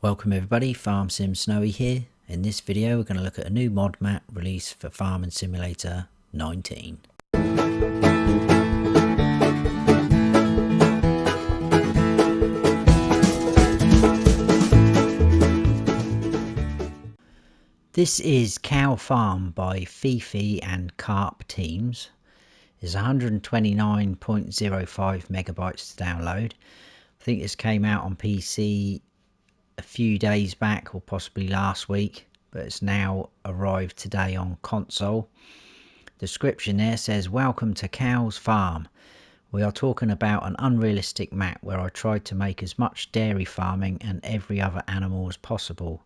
Welcome everybody, Farm Sim Snowy here. In this video we're going to look at a new mod map released for Farming Simulator 19. This is Cow Farm by FeFe and CarpTeams. It's 129.05 megabytes to download. I think this came out on PC a few days back or possibly last week, but it's now arrived today on console. Description there says, welcome to Cow's Farm. We are talking about an unrealistic map where I tried to make as much dairy farming and every other animal as possible,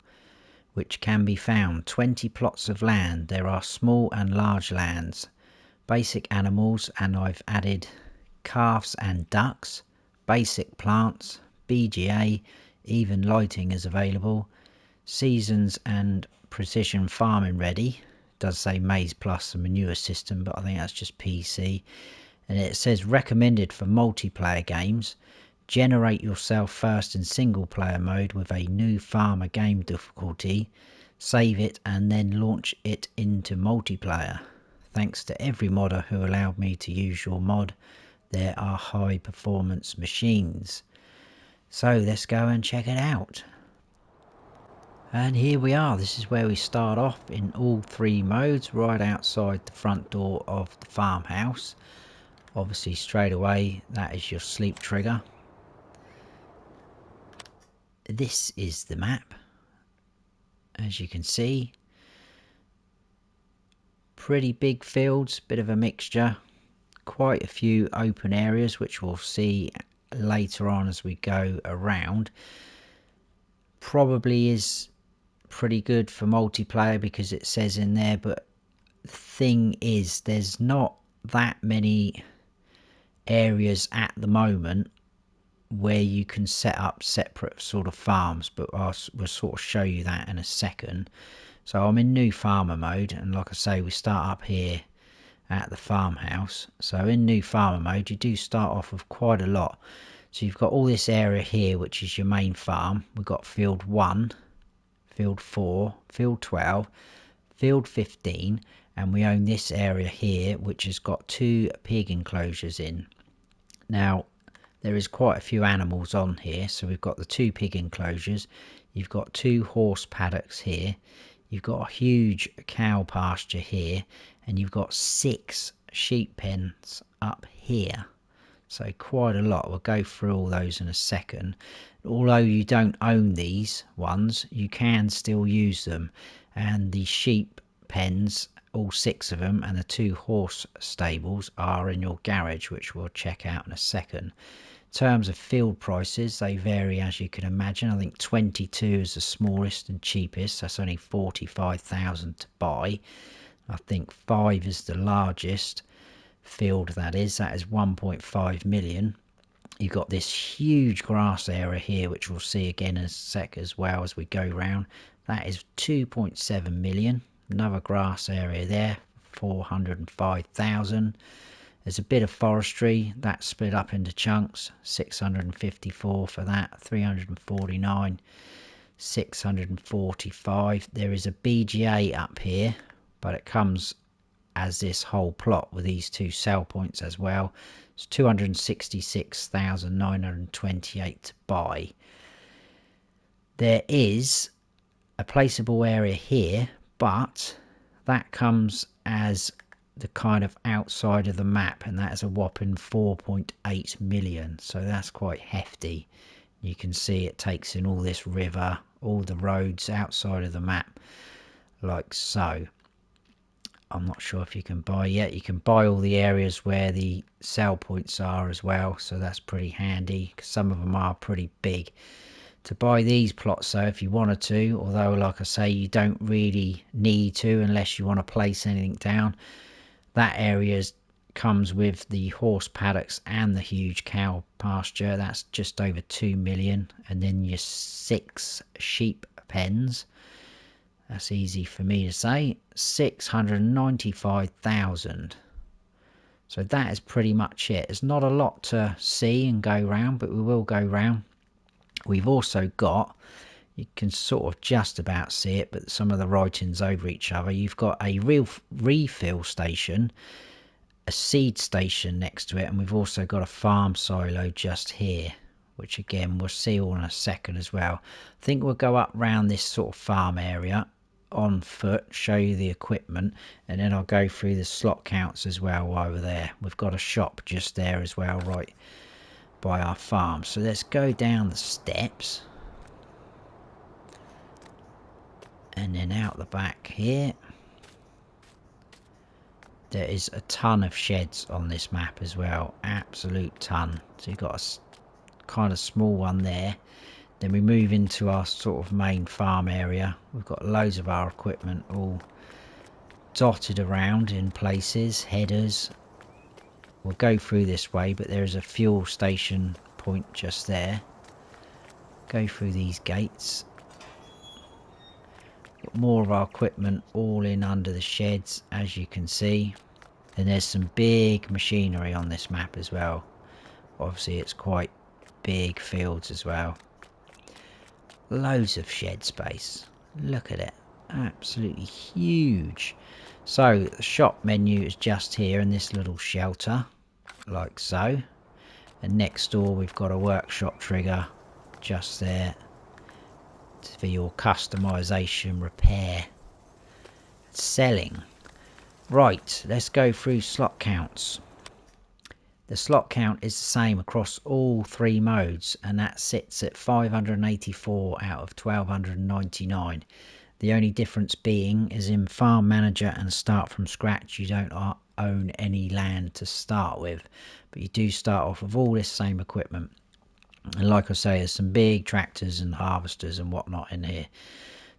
which can be found. 20 plots of land. There are small and large lands, basic animals, and I've added calves and ducks, basic plants, BGA, even lighting is available, seasons and precision farming ready. It does say maize plus a manure system, but I think that's just PC. And it says recommended for multiplayer games. Generate yourself first in single player mode with a new farmer game difficulty, save it and then launch it into multiplayer. Thanks to every modder who allowed me to use your mod. There are high performance machines. So let's go and check it out. And here we are. This is where we start off in all three modes, right outside the front door of the farmhouse. Obviously straight away that is your sleep trigger. This is the map, as you can see. Pretty big fields, bit of a mixture, quite a few open areas which we'll see later on as we go around. Probably is pretty good for multiplayer because it says in there, but the thing is there's not that many areas at the moment where you can set up separate sort of farms, but we'll sort of show you that in a second. So I'm in new farmer mode, and like I say, we start up here at the farmhouse. So in new farmer mode you do start off with quite a lot. So you've got all this area here which is your main farm. We've got field 1, field 4, field 12, field 15, and we own this area here which has got 2 pig enclosures in. Now there is quite a few animals on here. So we've got the 2 pig enclosures, you've got 2 horse paddocks here, you've got a huge cow pasture here, and you've got 6 sheep pens up here. So quite a lot. We'll go through all those in a second. Although you don't own these ones, you can still use them. And the sheep pens, all 6 of them, and the 2 horse stables are in your garage, which we'll check out in a second. In terms of field prices, they vary as you can imagine. I think 22 is the smallest and cheapest. That's only 45,000 to buy. I think 5 is the largest field, that is 1.5 million. You've got this huge grass area here which we'll see again in a sec as well as we go round. That is 2.7 million. Another grass area there, 405,000. There's a bit of forestry that's split up into chunks, 654 for that, 349, 645. There is a BGA up here, but it comes as this whole plot with these 2 sell points as well. It's 266,928 to buy. There is a placeable area here, but that comes as the kind of outside of the map, and that is a whopping 4.8 million. So that's quite hefty. You can see it takes in all this river, all the roads outside of the map, like so. I'm not sure if you can buy yet. You can buy all the areas where the sell points are as well, so that's pretty handy because some of them are pretty big. To buy these plots though, if you wanted to, although like I say you don't really need to unless you want to place anything down, that area comes with the horse paddocks and the huge cow pasture. That's just over 2 million, and then your 6 sheep pens. That's easy for me to say, 695,000. So that is pretty much it. There's not a lot to see and go round, but we will go round. We've also got You can sort of just about see it, but some of the writing's over each other. You've got a real refill station, a seed station next to it, and we've also got a farm silo just here, which again we'll see all in a second as well. I think we'll go up round this sort of farm area on foot, show you the equipment, and then I'll go through the slot counts as well while we're there. We've got a shop just there as well, right by our farm. So let's go down the steps and then out the back here. There is a ton of sheds on this map as well, absolute ton. So you've got a kind of small one there. Then we move into our sort of main farm area. We've got loads of our equipment all dotted around in places, headers. We'll go through this way, but there is a fuel station point just there. Go through these gates. Got more of our equipment all in under the sheds, as you can see. And there's some big machinery on this map as well. Obviously it's quite big fields as well. Loads of shed space. Look at it. Absolutely huge. So the shop menu is just here in this little shelter, like so. And next door we've got a workshop trigger just there for your customization, repair, selling. Right, let's go through slot counts. The slot count is the same across all three modes, and that sits at 584 out of 1299. The only difference being is in Farm Manager and Start from Scratch you don't own any land to start with, but you do start off with all this same equipment. And like I say, there's some big tractors and harvesters and whatnot in here.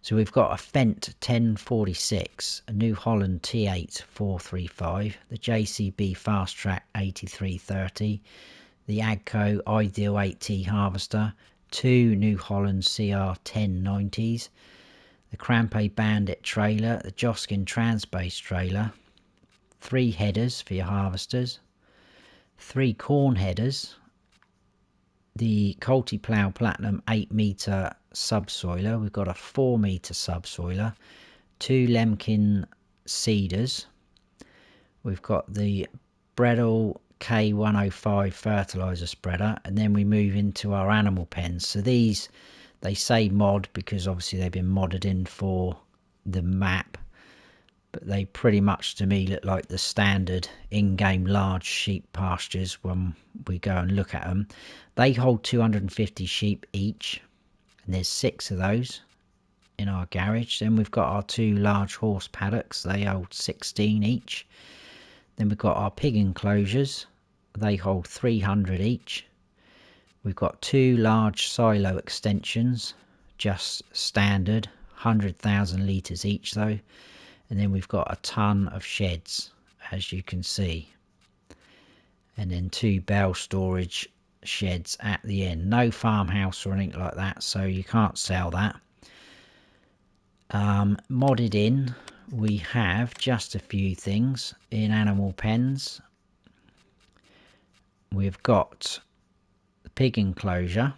So we've got a Fendt 1046, a New Holland T8 435, the JCB Fast Track 8330, the AGCO Ideal 8T Harvester, two New Holland CR 1090s, the Crampe Bandit trailer, the Joskin Transbase trailer, three headers for your harvesters, three corn headers, the Colty Plough Platinum 8 metre subsoiler. We've got a 4 metre subsoiler, two Lemkin seeders. We've got the Bredel K105 fertiliser spreader, and then we move into our animal pens. So these, they say mod because obviously they've been modded in for the map, but they pretty much to me look like the standard in-game large sheep pastures when we go and look at them. They hold 250 sheep each, and there's 6 of those in our garage. Then we've got our two large horse paddocks, they hold 16 each. Then we've got our pig enclosures, they hold 300 each. We've got two large silo extensions, just standard, 100,000 litres each though. And then we've got a ton of sheds, as you can see. And then two bale storage sheds at the end. No farmhouse or anything like that, so you can't sell that. Modded in, we have just a few things in animal pens. We've got the pig enclosure,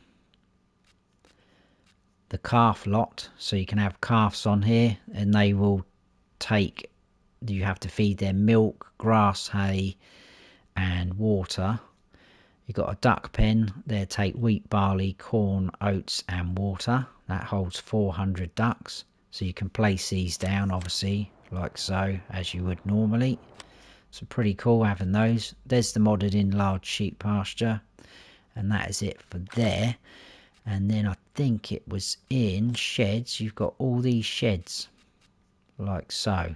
the calf lot, so you can have calves on here and they will take, you have to feed them milk, grass, hay and water. You've got a duck pen, they take wheat, barley, corn, oats and water. That holds 400 ducks, so you can place these down obviously like so, as you would normally. So pretty cool having those. There's the modded in large sheep pasture, and that is it for there. And then I think it was in sheds, you've got all these sheds like so.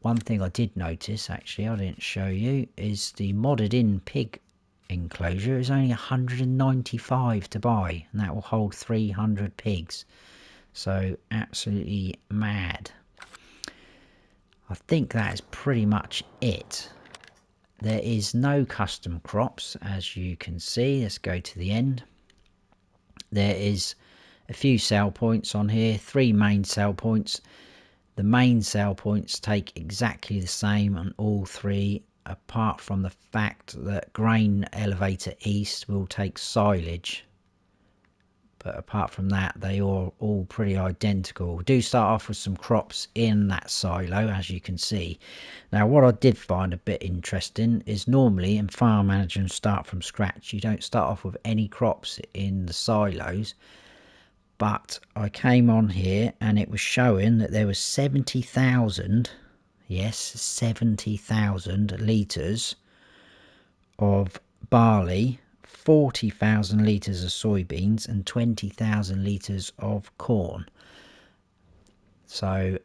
One thing I did notice, actually I didn't show you, is the modded in pig enclosure is only 195 to buy, and that will hold 300 pigs. So absolutely mad. I think that is pretty much it. There is no custom crops, as you can see. Let's go to the end. There is a few sell points on here, 3 main sell points. The main sell points take exactly the same on all 3, apart from the fact that Grain Elevator East will take silage but apart from that they are all pretty identical. We do start off with some crops in that silo, as you can see. Now what I did find a bit interesting is normally in Farm Manager and Start from Scratch you don't start off with any crops in the silos, but I came on here and it was showing that there was 70,000, yes, 70,000 litres of barley, 40,000 litres of soybeans and 20,000 litres of corn. So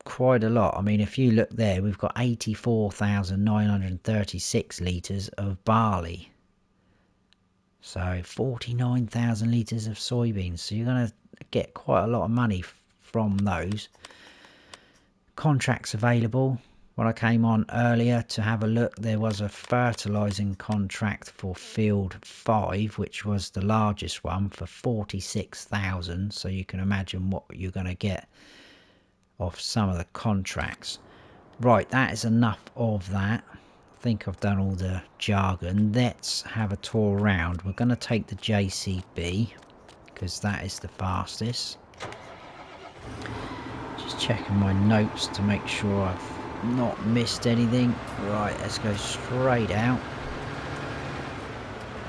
quite a lot. I mean, if you look there, we've got 84,936 litres of barley. So 49,000 litres of soybeans. So you're going to get quite a lot of money from those. Contracts available. When I came on earlier to have a look, there was a fertilising contract for field 5, which was the largest one, for 46,000. So you can imagine what you're going to get off some of the contracts. Right, that is enough of that. I think I've done all the jargon. Let's have a tour around. We're going to take the JCB because that is the fastest. Just checking my notes to make sure I've not missed anything. Right, let's go straight out.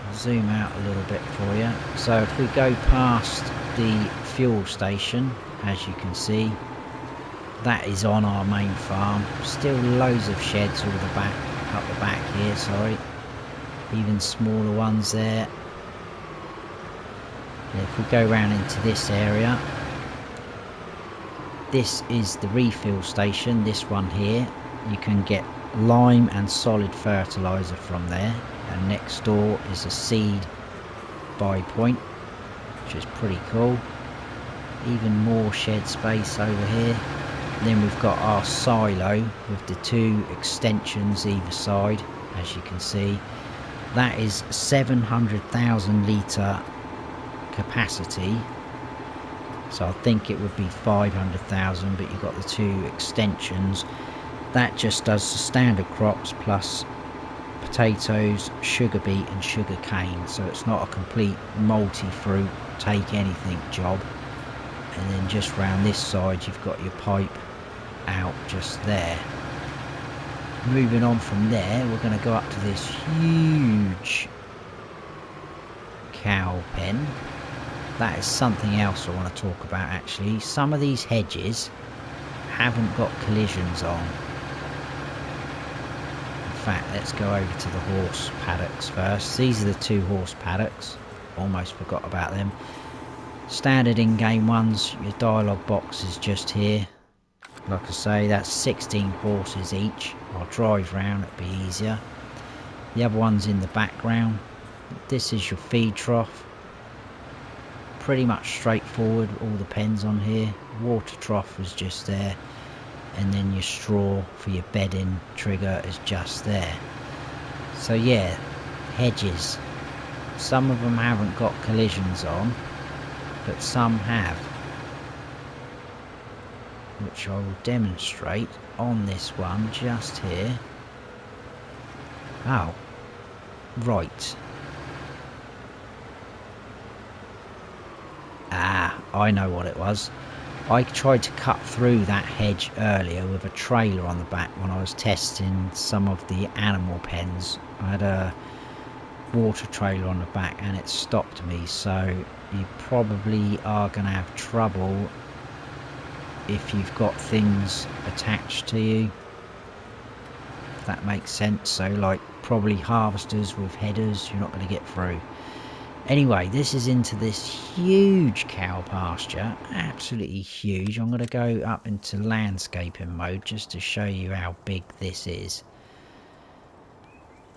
I'll zoom out a little bit for you. So if we go past the fuel station, as you can see, that is on our main farm. Still loads of sheds all the back, up the back here, sorry. Even smaller ones there. And if we go around into this area, this is the refill station, this one here. You can get lime and solid fertiliser from there. And next door is a seed buy point, which is pretty cool. Even more shed space over here. Then we've got our silo with the 2 extensions either side, as you can see. That is 700,000 litre capacity. So I think it would be 500,000, but you've got the 2 extensions. That just does the standard crops plus potatoes, sugar beet and sugar cane. So it's not a complete multi-fruit, take anything job. And then just round this side you've got your pipe out just there. Moving on from there, we're going to go up to this huge cow pen. That is something else I want to talk about actually. Some of these hedges haven't got collisions on. In fact, let's go over to the horse paddocks first. These are the 2 horse paddocks. Almost forgot about them. Standard in-game ones, your dialogue box is just here. Like I say, that's 16 horses each. I'll drive round, it'll be easier. The other one's in the background. This is your feed trough. Pretty much straightforward, all the pens on here. Water trough is just there. And then your straw for your bedding trigger is just there. So yeah, hedges. Some of them haven't got collisions on, but some have, which I will demonstrate on this one just here. Oh, right. Ah, I know what it was. I tried to cut through that hedge earlier with a trailer on the back when I was testing some of the animal pens. I had a water trailer on the back and it stopped me, so you probably are going to have trouble if you've got things attached to you, if that makes sense. So like probably harvesters with headers, you're not going to get through. Anyway, this is into this huge cow pasture, absolutely huge. I'm going to go up into landscaping mode just to show you how big this is.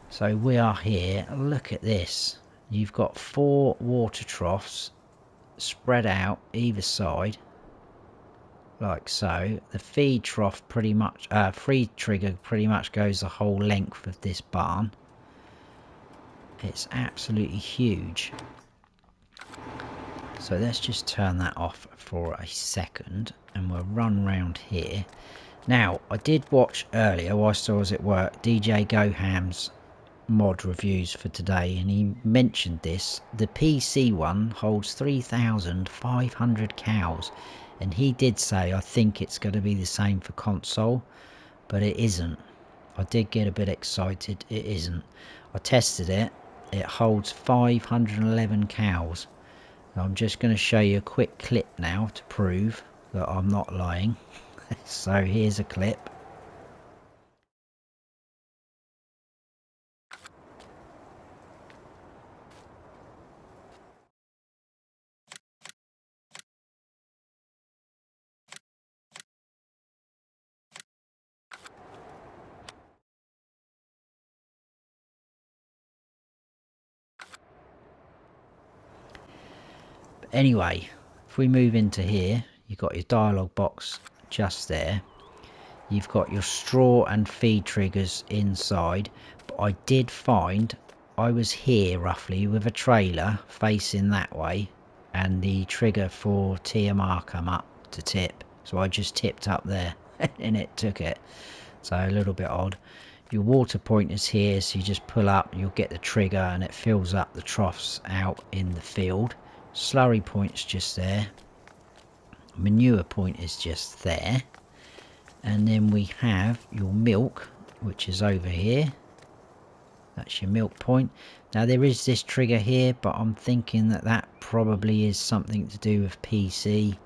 So we are here, look at this. You've got 4 water troughs spread out either side, like so. The feed trough pretty much, feed trigger pretty much goes the whole length of this barn. It's absolutely huge. So let's just turn that off for a second and we'll run round here. Now, I did watch earlier whilst I was at work DJ Go Ham's mod reviews for today, and he mentioned this. The PC one holds 3,500 cows, and he did say, I think it's going to be the same for console, but it isn't. I did get a bit excited. It isn't. I tested it. It holds 511 cows. Now I'm just going to show you a quick clip now to prove that I'm not lying. So here's a clip. Anyway, if we move into here, you've got your dialogue box just there. You've got your straw and feed triggers inside. But I did find I was here roughly with a trailer facing that way, and the trigger for TMR come up to tip. So I just tipped up there and it took it. So a little bit odd. Your water point is here, so you just pull up, you'll get the trigger and it fills up the troughs out in the field. Slurry point's just there. Manure point is just there. And then we have your milk, which is over here. That's your milk point. Now there is this trigger here, but I'm thinking that that probably is something to do with PC.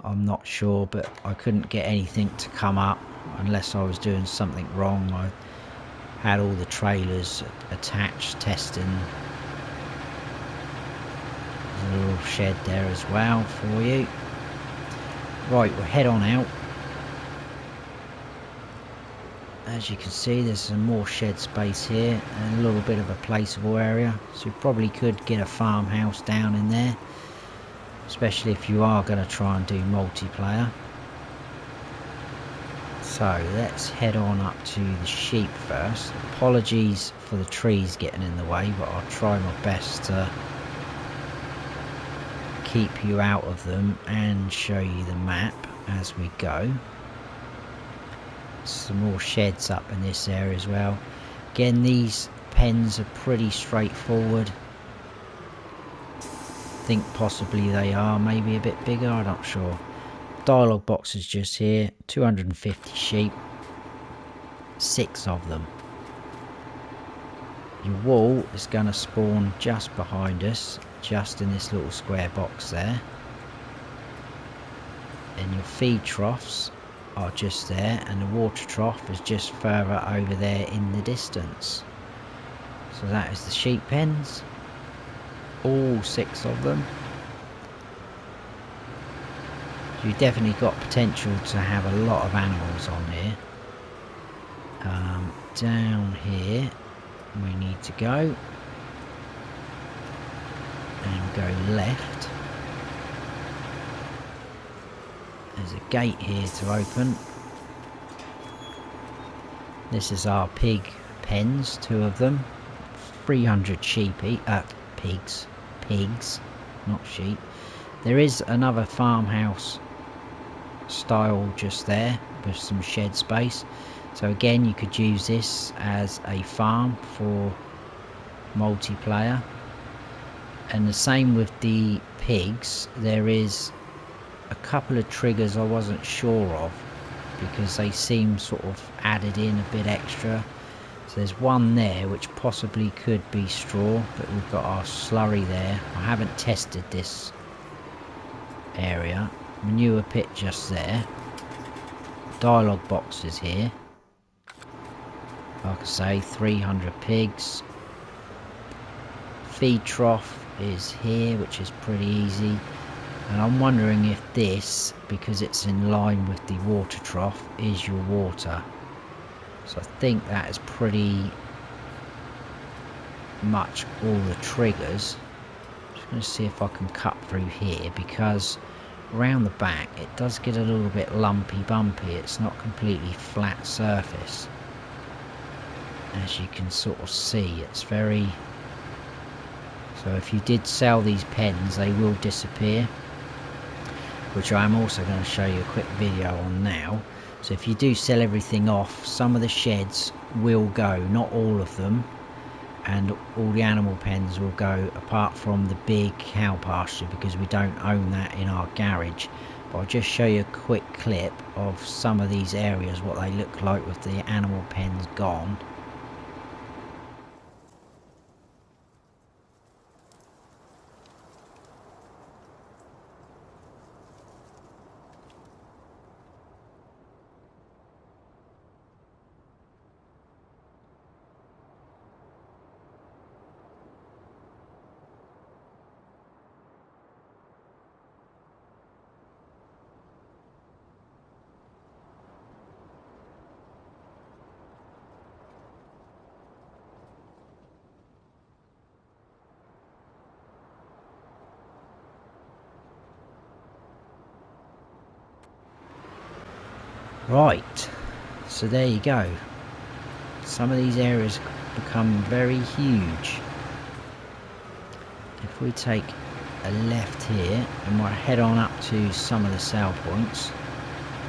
I'm not sure, but I couldn't get anything to come up unless I was doing something wrong. I had all the trailers attached, testing. There's a little shed there as well for you. Right, we'll head on out. As you can see, there's some more shed space here and a little bit of a placeable area, so you probably could get a farmhouse down in there, especially if you are going to try and do multiplayer. So let's head on up to the sheep first. Apologies for the trees getting in the way, but I'll try my best to keep you out of them and show you the map as we go. Some more sheds up in this area as well. Again, these pens are pretty straightforward. I think possibly they are maybe a bit bigger, I'm not sure. Dialogue box is just here. 250 sheep. 6 of them. Your wool is going to spawn just behind us, just in this little square box there. And your feed troughs are just there, and the water trough is just further over there in the distance. So that is the sheep pens, all 6 of them. You've definitely got potential to have a lot of animals on here. Down here we need to go and go left. There's a gate here to open. This is our pig pens, 2 of them. 300 sheep, pigs, not sheep. There is another farmhouse style just there with some shed space. So again, you could use this as a farm for multiplayer. And the same with the pigs. There is a couple of triggers I wasn't sure of because they seem sort of added in a bit extra. So there's one there which possibly could be straw, but we've got our slurry there. I haven't tested this area. Manure pit just there. Dialogue box is here. Like I say, 300 pigs. Feed trough is here, which is pretty easy. And I'm wondering if this, because it's in line with the water trough, is your water. So I think that is pretty much all the triggers. Just going to see if I can cut through here, because around the back it does get a little bit lumpy bumpy. It's not completely flat surface. As you can sort of see, it's very... So if you did sell these pens, they will disappear, which I'm also going to show you a quick video on now. So if you do sell everything off, some of the sheds will go, not all of them, and all the animal pens will go, apart from the big cow pasture, because we don't own that in our garage. But I'll just show you a quick clip of some of these areas, what they look like with the animal pens gone. Right, so there you go. Some of these areas become very huge. If we take a left here and we'll head on up to some of the sell points,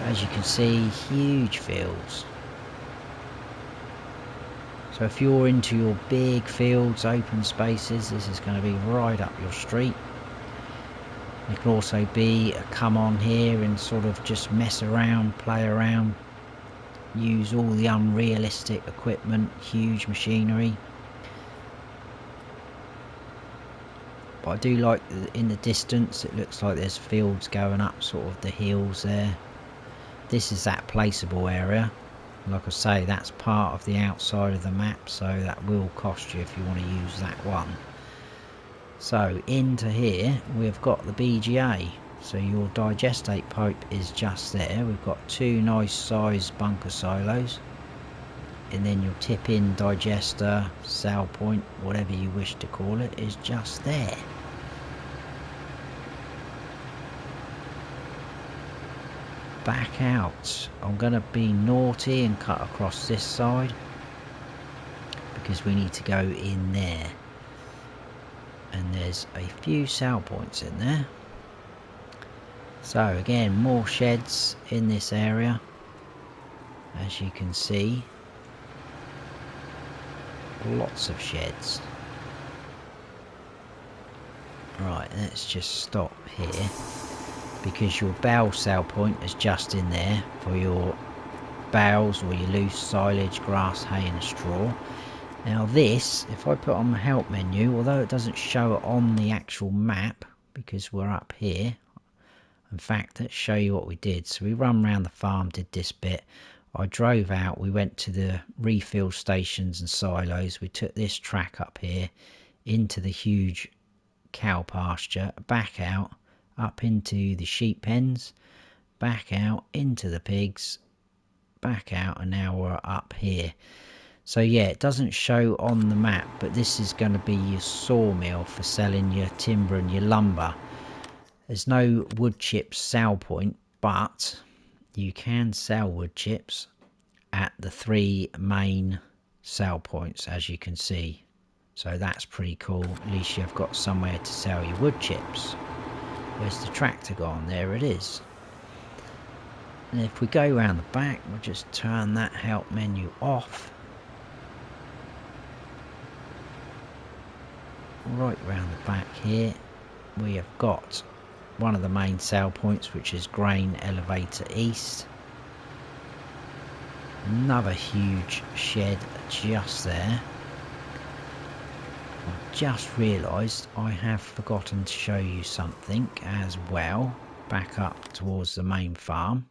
as you can see, huge fields. So if you're into your big fields, open spaces, this is going to be right up your street. It can also be a come on here and sort of just mess around, play around, use all the unrealistic equipment, huge machinery. But I do like in the distance, it looks like there's fields going up sort of the hills there. This is that placeable area. Like I say, that's part of the outside of the map, so that will cost you if you want to use that one. So into here we've got the BGA, so your digestate pipe is just there. We've got two nice sized bunker silos, and then your tip in digester, sell point, whatever you wish to call it, is just there. Back out. I'm going to be naughty and cut across this side because we need to go in there. And there's a few sell points in there. So again, more sheds in this area, as you can see. Lots of sheds. Right, let's just stop here, because your bale sell point is just in there for your bales or your loose silage, grass, hay and straw. Now this, if I put on the help menu, although it doesn't show it on the actual map because we're up here, in fact let's show you what we did. So we run around the farm, did this bit, I drove out, we went to the refill stations and silos, we took this track up here into the huge cow pasture, back out, up into the sheep pens, back out into the pigs, back out, and now we're up here. So yeah, it doesn't show on the map, but this is going to be your sawmill for selling your timber and your lumber. There's no wood chips sell point, but you can sell wood chips at the three main sell points, as you can see. So that's pretty cool. At least you've got somewhere to sell your wood chips. Where's the tractor gone? There it is. And if we go around the back, we'll just turn that help menu off. Right round the back here we have got one of the main sale points, which is grain elevator east. Another huge shed just there. I just realised I have forgotten to show you something as well, back up towards the main farm,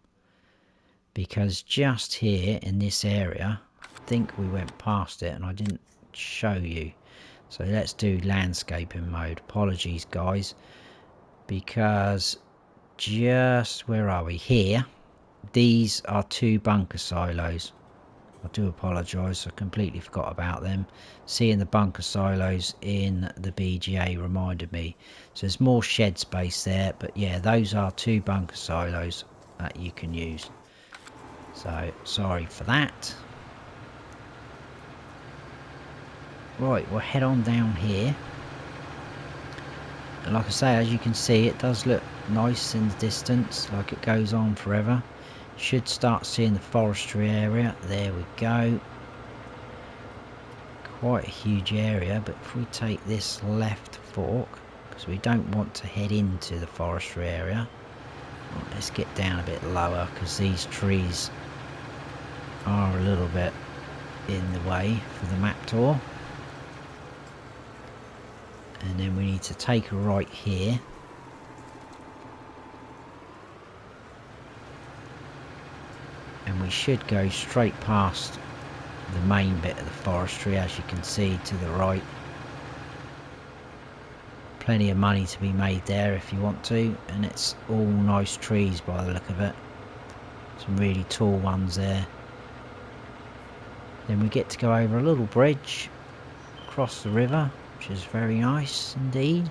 because just here in this area, I think we went past it and I didn't show you. So let's do landscaping mode. Apologies guys, because just, where are we? Here. These are two bunker silos. I do apologise, I completely forgot about them. Seeing the bunker silos in the BGA reminded me. So there's more shed space there, but yeah, those are two bunker silos that you can use. So sorry for that. Right, we'll head on down here. And like I say, as you can see, it does look nice in the distance, like it goes on forever. Should start seeing the forestry area. There we go. quite a huge area, but if we take this left fork, because we don't want to head into the forestry area. Right, let's get down a bit lower because these trees are a little bit in the way for the map tour. And then we need to take a right here. And we should go straight past the main bit of the forestry, as you can see to the right. Plenty of money to be made there if you want to, and it's all nice trees by the look of it. Some really tall ones there. Then we get to go over a little bridge across the river, which is very nice indeed.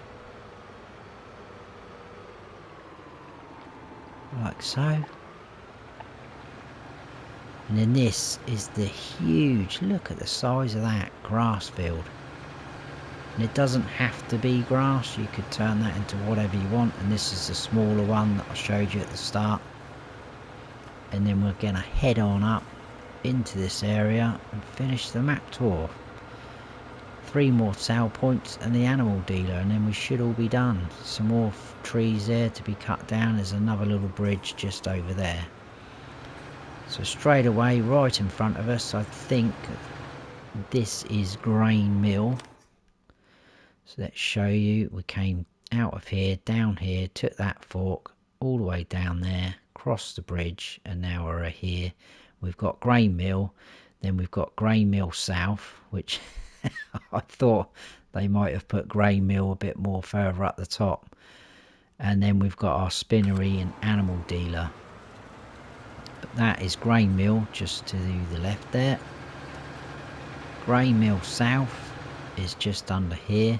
Like so. And then this is the huge, look at the size of that grass field. And it doesn't have to be grass, you could turn that into whatever you want. And this is the smaller one that I showed you at the start. And then we're going to head on up into this area and finish the map tour. 3 more sale points and the animal dealer, and then we should all be done. Some more trees there to be cut down. There's another little bridge just over there. So straight away, right in front of us, I think this is Grain Mill. So let's show you. We came out of here, down here, took that fork all the way down there, crossed the bridge, and now we're here. We've got Grain Mill, then we've got Grain Mill South, which I thought they might have put Grain Mill a bit more further up the top. And then we've got our spinnery and animal dealer. But that is Grain Mill just to the left there. Grain Mill South is just under here.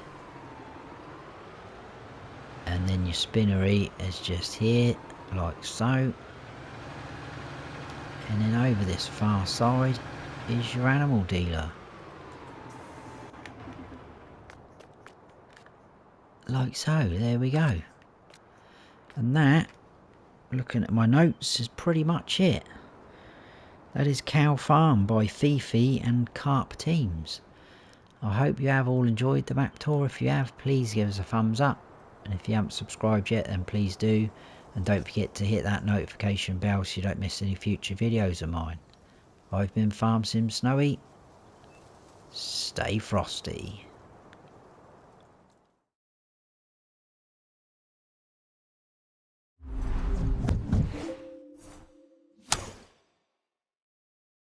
And then your spinnery is just here, like so. And then over this far side is your animal dealer. Like so, there we go. And that, looking at my notes, is pretty much it. That is Cow Farm by FeFe and CarpTeams. I hope you have all enjoyed the map tour. If you have, please give us a thumbs up. And if you haven't subscribed yet, then please do. And don't forget to hit that notification bell so you don't miss any future videos of mine. I've been Farm Sim Snowy. Stay frosty.